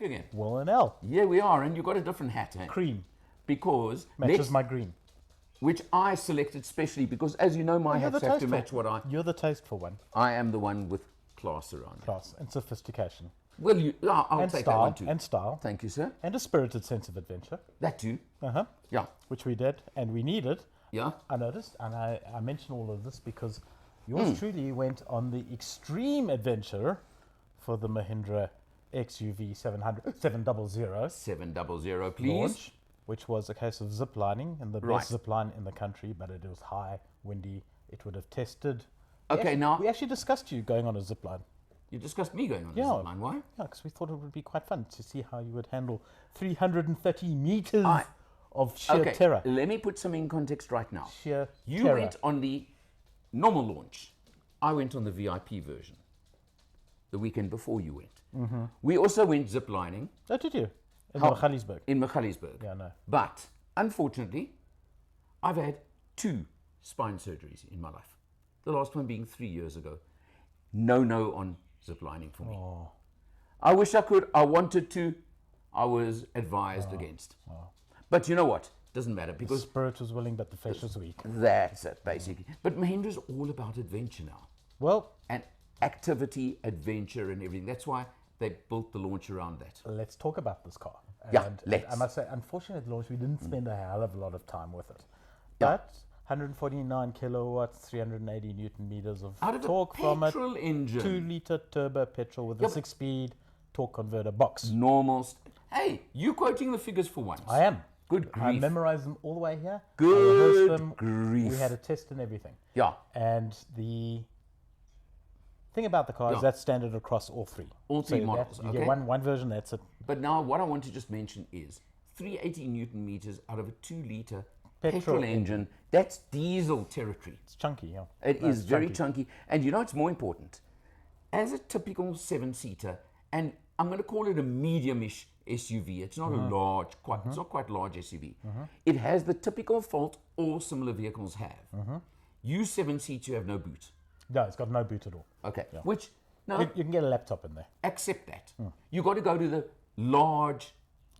back again. Will and L. Here we are, and you've got a different hat, eh? Cream. Because Matches my green. which I selected specially because, as you know, my hats have to match what I. You're the tasteful one. I am the one with class around it. Class and sophistication. Well, I'll And take style, that one too. and style. Thank you, sir. And a spirited sense of adventure. That too. Yeah. Which we did, and we needed. Yeah. I noticed, and I mention all of this because yours truly went on the extreme adventure for the Mahindra XUV700, 700, please. launch, which was a case of ziplining, and the best zip line in the country, but it was high, windy. It would have tested. Okay, now we actually discussed you going on a zip line. you discussed me going on the Yeah. zip line. Why? Yeah, because we thought it would be quite fun to see how you would handle 330 meters of sheer Okay, terror. let me put some in context right now. Sheer You terror. went on the normal launch. I went on the VIP version the weekend before you went. We also went zip lining Oh, did you? In How- Magaliesburg. in Magaliesburg. Yeah, no. But unfortunately, I've had 2 spine surgeries in my life. The last one being 3 years ago. No on zip lining for me. Oh. I wish I could. I wanted to. I was advised against. But you know what? Doesn't matter The because spirit was willing, but the flesh was weak. that's it, basically. But Mahindra's all about adventure now. Well, And activity, adventure, and everything. That's why they built the launch around that. let's talk about this car. Yeah, And let's. I must say, unfortunately, at launch, we didn't spend a hell of a lot of time with it. Yeah. But 149 kilowatts, 380 newton meters of Out of torque a from a petrol engine. 2-liter turbo petrol with a Yep. 6-speed torque converter box. Normal. Hey, you quoting the figures for once. I am. Good I grief. memorized them all the way here. I Good rehearsed them. grief. We had a test and everything. Yeah. And the thing about the car is Yeah. that's standard across all three. All three So models, You okay. get one version, that's it. But now what I want to just mention is 380 Newton meters out of a 2-liter Petrol petrol engine. That's diesel territory. It's chunky, yeah. It No, is it's very chunky. And you know what's more important? As a typical 7-seater, and I'm going to call it a medium-ish SUV. It's not a large, it's not quite large SUV. It has the typical fault all similar vehicles have. You 7-seats, you have no boot. No, it's got no boot at all. Okay. Which, no, You can get a laptop in there. accept that. You got to go to the large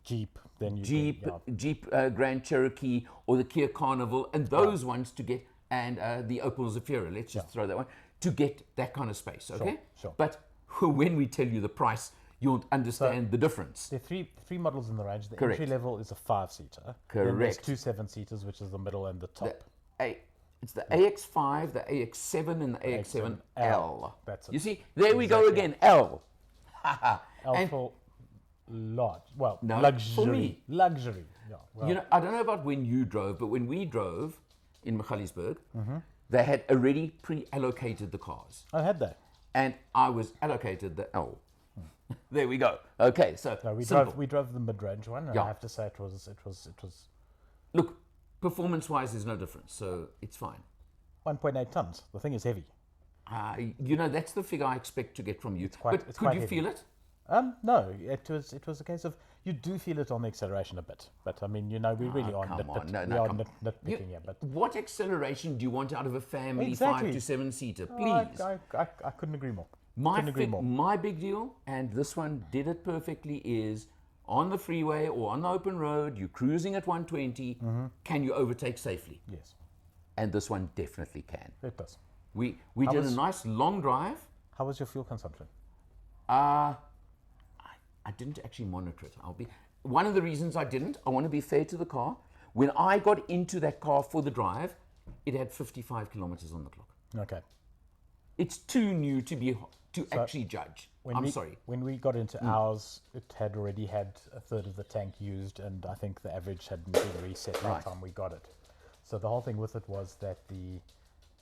Jeep, then you Jeep, can, yeah. Jeep Grand Cherokee or the Kia Carnival and those ones to get, and the Opel Zafira, let's just throw that one, to get that kind of space, okay? sure. But when we tell you the price, you'll understand the difference. There are three models in the range. The Correct. entry level is a 5-seater. Then there's Correct. 2 7-seaters, which is the middle and the top. It's the AX5, the AX7, and the AX7L. That's it. You see, there we go again, L. L And- for large. Well, No, luxury. for me. Luxury. Yeah. Well, You know, I don't know about when you drove, but when we drove in Magaliesburg, Mm-hmm. they had already pre-allocated the cars. I had that. And I was allocated the L. There we go. Okay, so No, simple. we drove the mid-range one, and Yeah. I have to say it was Look, performance-wise, there's no difference, so it's fine. 1.8 tons. The thing is heavy. You know, that's the figure I expect to get from you. quite- but it's could quite you heavy. feel it? No, it was a case of you do feel it on the acceleration a bit, but I mean, you know, we really are come on. No, we are come on. nitpicking here, but What acceleration do you want out of a family Exactly. 5 to 7-seater? Oh, Please. I couldn't agree more. My, couldn't agree more. my big deal, and this one did it perfectly, is on the freeway or on the open road, you're cruising at 120, Mm-hmm. can you overtake safely? Yes, And this one definitely can. it does. We did a nice long drive. How was your fuel consumption? I didn't actually monitor it. One of the reasons I didn't, I want to be fair to the car. When I got into that car for the drive, it had 55 kilometers on the clock. Okay. It's too new to actually judge. Sorry. When we got into ours, it had already had a third of the tank used, and I think the average hadn't been reset by the time we got it. So the whole thing with it was that the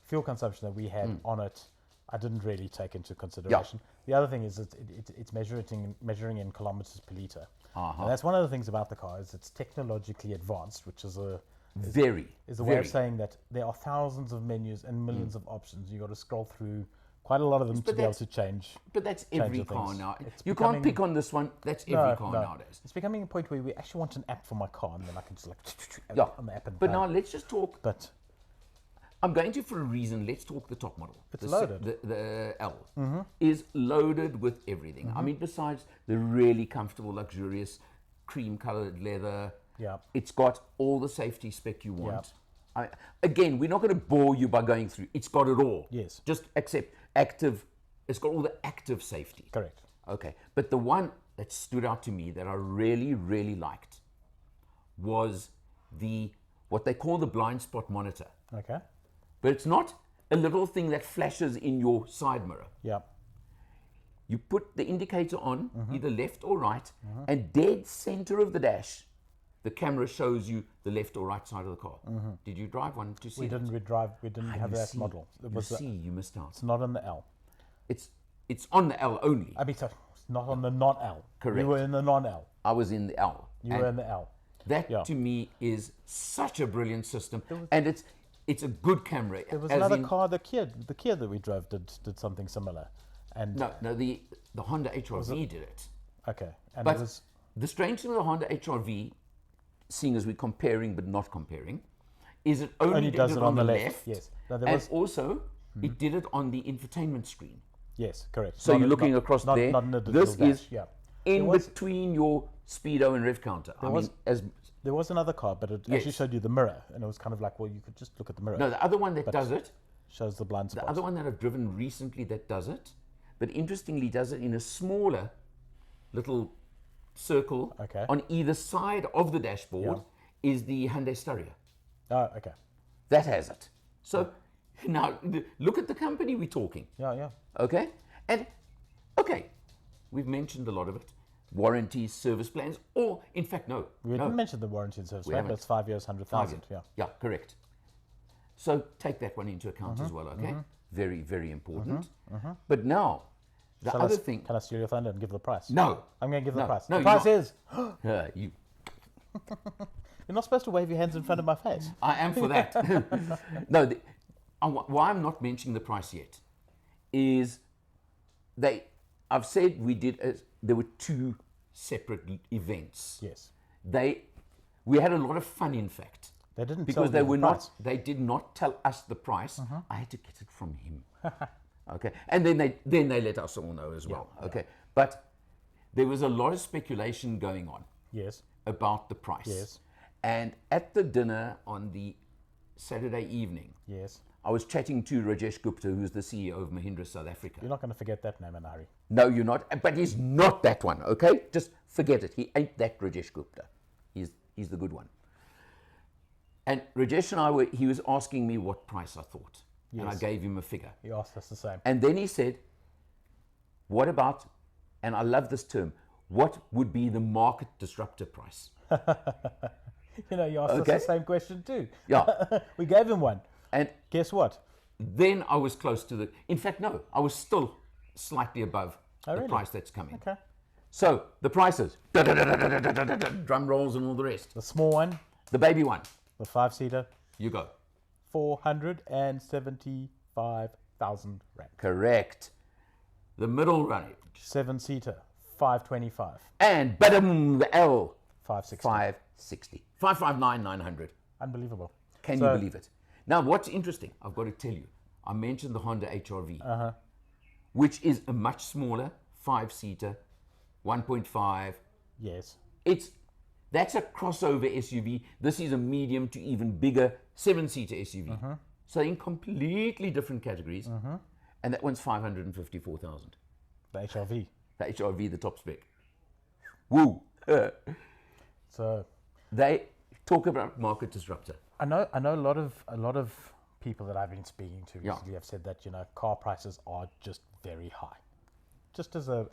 fuel consumption that we had on it, I didn't really take into consideration. The other thing is it's measuring in kilometers per liter. And that's one of the things about the car is it's technologically advanced, which is a way of saying that there are thousands of menus and millions of options. You got to scroll through quite a lot of them to be able to change. But that's change every the car things. now. It's You becoming- can't pick on this one. That's every car nowadays. It's becoming a point where we actually want an app for my car, and then I can just like Yeah. on the app and But bang. now let's just talk But I'm going to for a reason. Let's talk the top model. It's the loaded. The L is loaded with everything. I mean, besides the really comfortable, luxurious, cream-colored leather, it's got all the safety spec you want. Again, we're not going to bore you by going through. It's got it all. Yes. Just accept active. It's got all the active safety. Correct. Okay. But the one that stood out to me that I really, really liked was what they call the blind spot monitor. Okay. But it's not a little thing that flashes in your side mirror. Yeah. You put the indicator on, either left or right, and dead center of the dash, the camera shows you the left or right side of the car. Did you drive one to see We that? didn't redrive. We didn't have that model. It was You missed out. it's not on the L. It's on the L only. I mean, so it's not on the non-L. Correct. You were in the non-L. I was in the L. You were in the L. That to me is such a brilliant system, and it's a good camera. There was another car, the Kia that we drove did something similar, and no, the Honda HR-V did it. Okay, and But it was the strange thing with the Honda HR-V, seeing as we're comparing but not comparing, is it only does did it on the left. Yes, And also it did it on the infotainment screen. yes, correct. So you're looking across there. Not in the digital This dash, is in between your speedo and rev counter. There was another car, but it actually showed you the mirror, and it was kind of like, well, you could just look at the mirror. No, the other one that does it, shows the blind spot. the other one that I've driven recently that does it, but interestingly does it in a smaller little circle on either side of the dashboard is the Hyundai Staria. Oh, okay. That has it. So now look at the company we're talking. Yeah. Okay? And okay, we've mentioned a lot of it. Warranties, service plans, or in fact, no. We didn't mention the warranty and service plan, but it's 5 years, 100,000. Yeah, correct. So take that one into account as well, okay? Very, very important. But now, the other thing. Can I steal your thunder and give the price? No. I'm going to give the price. No, the price is. You. You're not supposed to wave your hands in front of my face. I am for that. No, why I'm not mentioning the price yet is I've said there were two separate events. Yes. We had a lot of fun, in fact. They didn't because tell you the price. They did not tell us the price. I had to get it from him. Okay, and then they let us all know as well. Okay, but there was a lot of speculation going on. Yes. About the price. Yes. And at the dinner on the Saturday evening. Yes. I was chatting to Rajesh Gupta, who's the CEO of Mahindra South Africa. You're not going to forget that name in a hurry. No, you're not. But he's not that one, okay? Just forget it. He ain't that Rajesh Gupta. He's the good one. And Rajesh and he was asking me what price I thought. Yes. And I gave him a figure. He asked us the same. And then he said, what about, and I love this term, what would be the market disruptor price? You asked us the same question too. Yeah. We gave him one. And guess what? Then I was close to in fact, no, I was still slightly above the price that's coming. Okay. So the prices, drum rolls and all the rest. The small one. The baby one. The 5-seater. You go. 475,000 rand. Correct. The middle range. 7-seater. 525. And badam, the L. 560. 560. 559,900. Unbelievable. Can you believe it? Now, what's interesting, I've got to tell you, I mentioned the Honda HR-V, which is a much smaller 5-seater, 1.5. Yes. That's a crossover SUV. This is a medium to even bigger 7-seater SUV. So in completely different categories. And that one's 554,000. The HR-V. The HR-V, the top spec. Woo! So they talk about market disruptor. I know a lot of people that I've been speaking to recently have said that car prices are just very high, just as a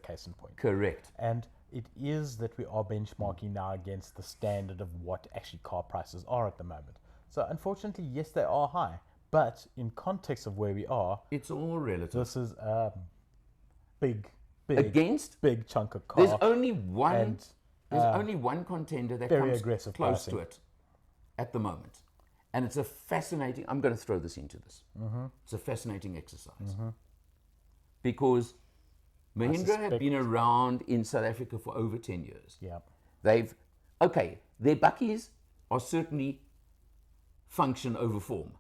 case in point. Correct. And it is that we are benchmarking now against the standard of what actually car prices are at the moment. So unfortunately, yes, they are high, but in context of where we are, it's all relative. This is a big chunk of car. There's only one contender that comes close pricing to it at the moment. And it's a fascinating, I'm going to throw this into this. It's a fascinating exercise. Because Mahindra have been around in South Africa for over 10 years. Yeah. Their buckies are certainly function over form.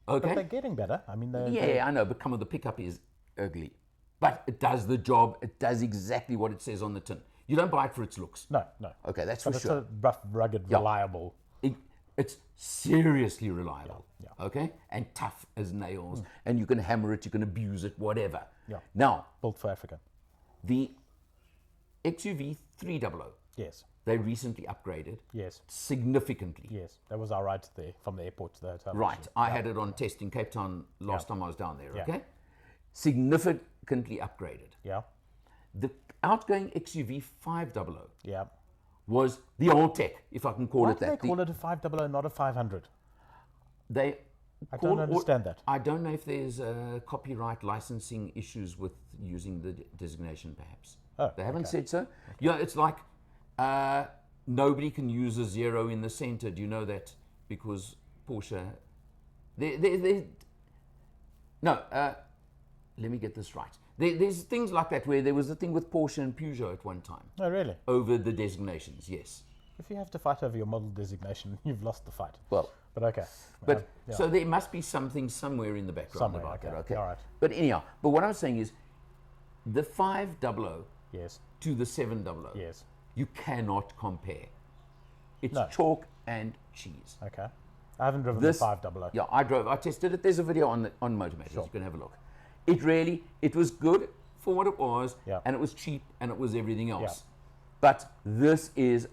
But Okay? they're getting better. I mean, they're, Yeah, I know, but come on, the pickup is ugly. But it does the job. It does exactly what it says on the tin. You don't buy it for its looks. no. Okay, that's But for it's sure. a rough, rugged, reliable. It's seriously reliable. Yeah. Okay? And tough as nails. And you can hammer it, you can abuse it, whatever. Yeah. Now, Built for Africa. the XUV300, Yes. they recently upgraded Yes. significantly. Yes. That was our ride there from the airport to the hotel. Right. actually. I had it on test in Cape Town last time I was down there. Yeah. Okay? Significantly upgraded. Yeah. The outgoing XUV500 Yeah. was the old tech, if I can call Why it do that. they call it a 500, not a 500? They I call don't understand that. I don't know if there's copyright licensing issues with using the designation, perhaps. Oh, They haven't okay. said so. Yeah, it's like nobody can use a zero in the center. Do you know that? Because Porsche. No, let me get this right. There's things like that where there was a thing with Porsche and Peugeot at one time Oh, really? over the designations, yes. If you have to fight over your model designation, you've lost the fight. Well, But okay. but yeah. so there must be something somewhere in the background Somewhere, about okay. that, okay? All right. But anyhow, but what I was saying is the 500 Yes. to the 700, Yes. you cannot compare. It's No. chalk and cheese. Okay. I haven't driven This- the 500. Yeah, I tested it. There's a video on Motormatch. You can have a look. It was good for what it was, Yeah. and it was cheap, and it was everything else. But this is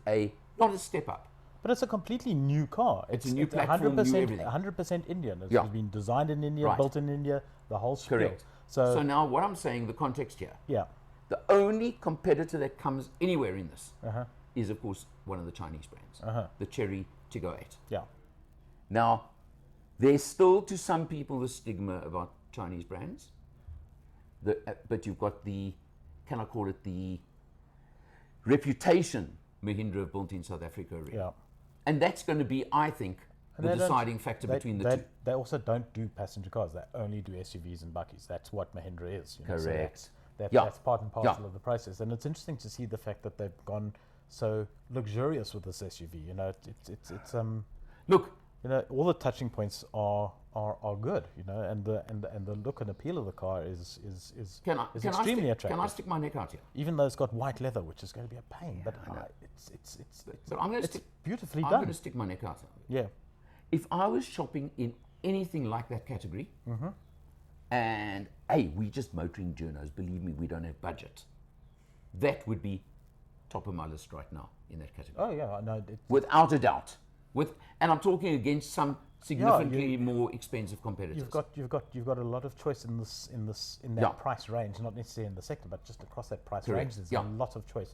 not a step up. But it's a completely new car. It's a new platform, new everything. 100% Indian. It's Yeah. been designed in India, Right. built in India, the whole spiel. Correct. So, So now what I'm saying, the context here, yeah. the only competitor that comes anywhere in this Uh-huh. is, of course, one of the Chinese brands, the Cherry Tiggo 8. Yeah. Now, there's still, to some people, the stigma about Chinese brands. But you've got can I call it the reputation Mahindra have built in South Africa already. Yeah. And that's going to be, I think, And the they don't- deciding factor between the two. They also don't do passenger cars. They only do SUVs and buckies. That's what Mahindra is. You know, so Correct. that's part and parcel Yeah. of the process. And it's interesting to see the fact that they've gone so luxurious with this SUV. You know, it's Look, you know, all the touching points are good. You know, and the look and appeal of the car is extremely attractive. Can I stick my neck out here? Even though it's got white leather, which is going to be a pain, but I know. it's But I'm going to beautifully I'm done. going to stick my neck out. Yeah. If I was shopping in anything like that category, Mm-hmm. and hey, we just motoring journos, believe me, we don't have budget. That would be top of my list right now in that category, Oh yeah, no, without a doubt. And I'm talking against some significantly more expensive competitors. you've got a lot of choice in that Yeah. price range, not necessarily in the sector, but just across that price Correct. range. There's Yeah. a lot of choice,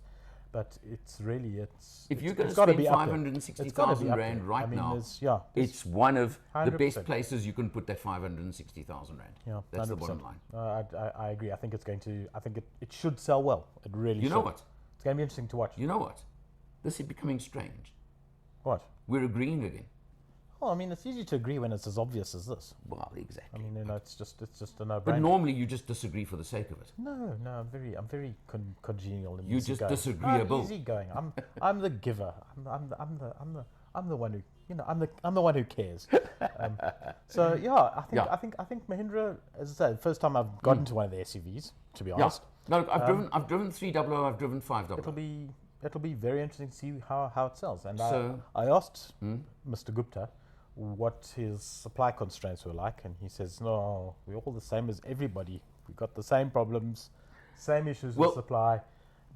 but it's really If you're it's going to gotta spend be up there. 560,000 It's gotta be up rand there. right I mean, now, there's- it's one of the 100%. best places you can put that 560,000 rand. Yeah, That's the 100%. bottom line. I agree. I think it should sell well. It really You should. know what? It's going to be interesting to watch. You know what? This is becoming strange. What? We're agreeing again. Well, I mean, it's easy to agree when it's as obvious as this. Well, I exactly. mean, you know, it's just a no-brainer. But normally you just disagree for the sake of it. No, I'm very congenial and You just easygoing. disagreeable. I'm easygoing. I'm the giver. I'm the one who I'm the one who cares. So yeah, I think Mahindra, as I said, first time I've got into one of the SUVs. To be Yeah. honest, No, I've driven 300, I've driven 500. it'll be very interesting to see how it sells. And So- I asked Mr. Gupta what his supply constraints were like, and he says, no, we're all the same as everybody. We've got the same problems, same issues Well- with supply,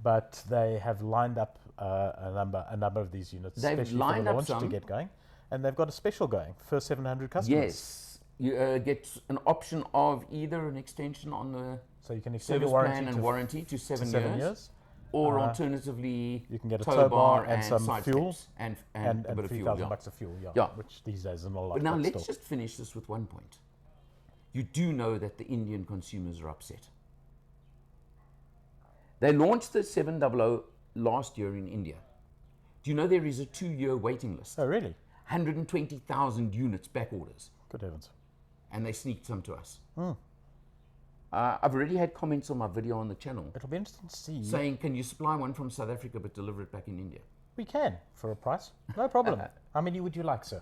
but they have lined up a number of these units, They've especially lined for the up launch to some. get going, and they've got a special going for 700 customers. Yes. You get an option of either an extension on the So you can extend service your warranty plan and to warranty to 7 7 years. years. Or alternatively, You can get a tow bar and some side fuel steps and and a bit of fuel. 3,000 Yeah. bucks of fuel, Yeah. which these days is not a lot. But now but let's still. just finish this with one point. You do know that the Indian consumers are upset. They launched the 700 last year in India. Do you know there is a 2-year waiting list? Oh, really? 120,000 units back orders. Good heavens. And they sneaked some to us. I've already had comments on my video on the channel It'll be interesting to see. saying, can you supply one from South Africa but deliver it back in India? We can, for a price. No problem. How many would you like, sir?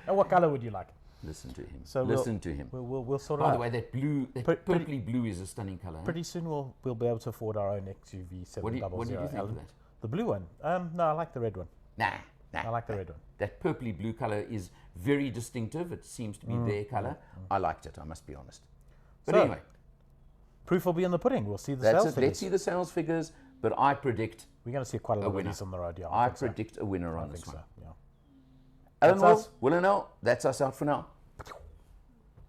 And what color would you like? Listen to him. So Listen to him. We'll sort it By out. the way, that blue, that purpley blue is a stunning color. Pretty soon we'll be able to afford our own XUV700. What did you think of that? The blue one. No, I like the red one. Nah. I like the red one. That purpley blue color is very distinctive. It seems to be their color. I liked it, I must be honest. But So, anyway, proof will be in the pudding. We'll see the that's sales it. figures. Let's see the sales figures. But I predict We're going to see quite a lot of winner. these on the road. Yeah, I think so. predict a winner I on think this one. so. Yeah. Alan That's us. Will and Al, that's us out for now.